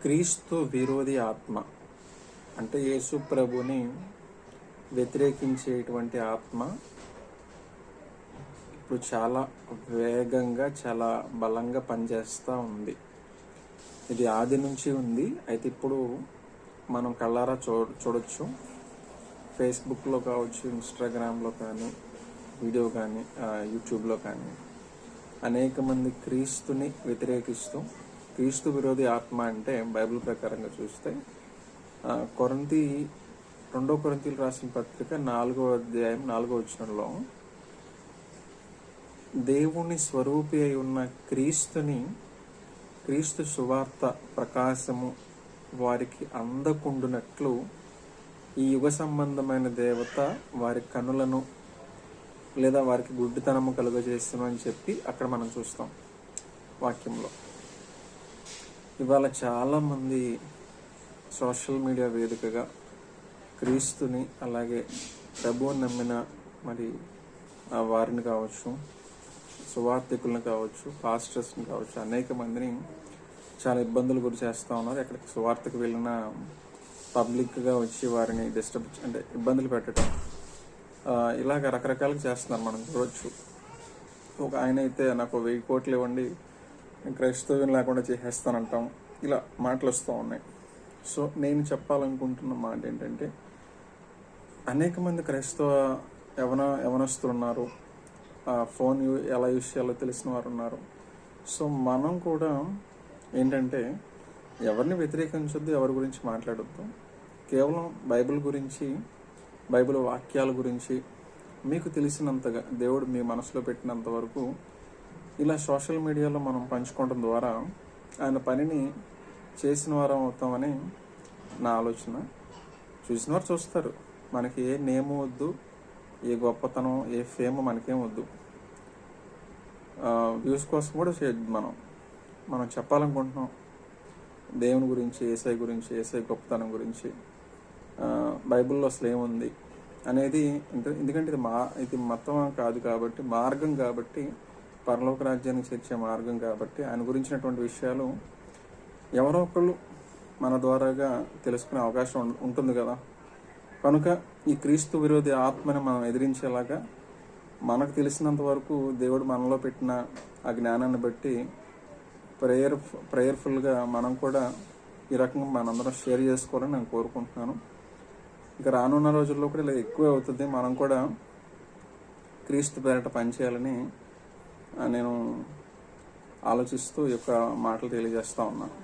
క్రీస్తు విరోధి ఆత్మ అంటే యేసు ప్రభుని వ్యతిరేకించేటువంటి ఆత్మ ఇప్పుడు చాలా వేగంగా చాలా బలంగా పనిచేస్తూ ఉంది. ఇది ఆది నుంచి ఉంది. అయితే ఇప్పుడు మనం కళ్ళారా చూడొచ్చు. ఫేస్బుక్లో కావచ్చు, ఇన్స్టాగ్రామ్లో కానీ, వీడియో కానీ, యూట్యూబ్లో కానీ అనేక మంది క్రీస్తుని వ్యతిరేకిస్తూ, క్రీస్తు విరోధి ఆత్మ అంటే బైబిల్ ప్రకారంగా చూస్తే రెండో కొరింథీయులు రాసిన పత్రిక 4వ అధ్యాయం 4వ వచనంలో దేవుని స్వరూపి అయి ఉన్న క్రీస్తు సువార్త ప్రకాశము వారికి అందకుండునట్లు ఈ యుగ సంబంధమైన దేవత వారి కనులను లేదా వారికి గుడ్డితనము కలుగజేస్తామని చెప్పి అక్కడ మనం చూస్తాం వాక్యంలో. ఇవాళ చాలామంది సోషల్ మీడియా వేదికగా క్రీస్తుని, అలాగే ప్రభువుని నమ్మిన మరి వారిని కావచ్చు, సువార్థికులను కావచ్చు, పాస్టర్స్ని కావచ్చు, అనేక మందిని చాలా ఇబ్బందులు గురి చేస్తూ ఉన్నారు. ఎక్కడికి సువార్తకు వెళ్ళిన పబ్లిక్గా వచ్చి వారిని అంటే ఇబ్బందులు పెట్టడం, ఇలాగ రకరకాలుగా చేస్తున్నారు. మనం చూడవచ్చు. ఒక ఆయన అయితే నాకు 1000 కోట్లు ఇవ్వండి, క్రైస్తవ్యం లేకుండా చేసేస్తానంటాం, ఇలా మాటలు వస్తూ ఉన్నాయి. సో నేను చెప్పాలనుకుంటున్న మాట ఏంటంటే, అనేక మంది క్రైస్తవ యవనస్తులు ఉన్నారు, ఫోన్ ఎలా యూజ్ చేయాలో తెలిసిన వారు ఉన్నారు. సో మనం కూడా ఏంటంటే ఎవరిని వ్యతిరేకించొద్దు, ఎవరి గురించి మాట్లాడొద్దు. కేవలం బైబిల్ గురించి, బైబిల్ వాక్యాల గురించి మీకు తెలిసినంతగా దేవుడు మీ మనసులో పెట్టినంత వరకు ఇలా సోషల్ మీడియాలో మనం పంచుకోవడం ద్వారా ఆయన పనిని చేసిన వారం అవుతామని నా ఆలోచన. చూసిన వారు చూస్తారు. మనకి ఏ నేము వద్దు, ఏ గొప్పతనం, ఏ ఫేమ్ మనకేం వద్దు. వ్యూస్ కోసం కూడా చేయొద్దు. మనం చెప్పాలనుకుంటున్నాం దేవుని గురించి, యేసయ్య గురించి, యేసయ్య గొప్పతనం గురించి, బైబిల్లో అసలు ఏముంది అనేది. ఎందుకంటే ఇది మతం కాదు కాబట్టి, మార్గం కాబట్టి, పరలోక రాజ్యానికి చేర్చే మార్గం కాబట్టి, ఆయన గురించినటువంటి విషయాలు ఎవరో ఒకళ్ళు మన ద్వారాగా తెలుసుకునే అవకాశం ఉంటుంది కదా. కనుక ఈ క్రీస్తు విరోధి ఆత్మని మనం ఎదిరించేలాగా మనకు తెలిసినంత వరకు దేవుడు మనలో పెట్టిన ఆ జ్ఞానాన్ని బట్టి ప్రేయర్ఫుల్గా మనం కూడా ఈ రకంగా మనందరం షేర్ చేసుకోవాలని నేను కోరుకుంటున్నాను. ఇంకా రానున్న రోజుల్లో కూడా ఇలా ఎక్కువ అవుతుంది. మనం కూడా క్రీస్తు పేరట పనిచేయాలని నేను ఆలోచిస్తూ ఈ యొక్క మాటలు తెలియజేస్తా ఉన్నాను.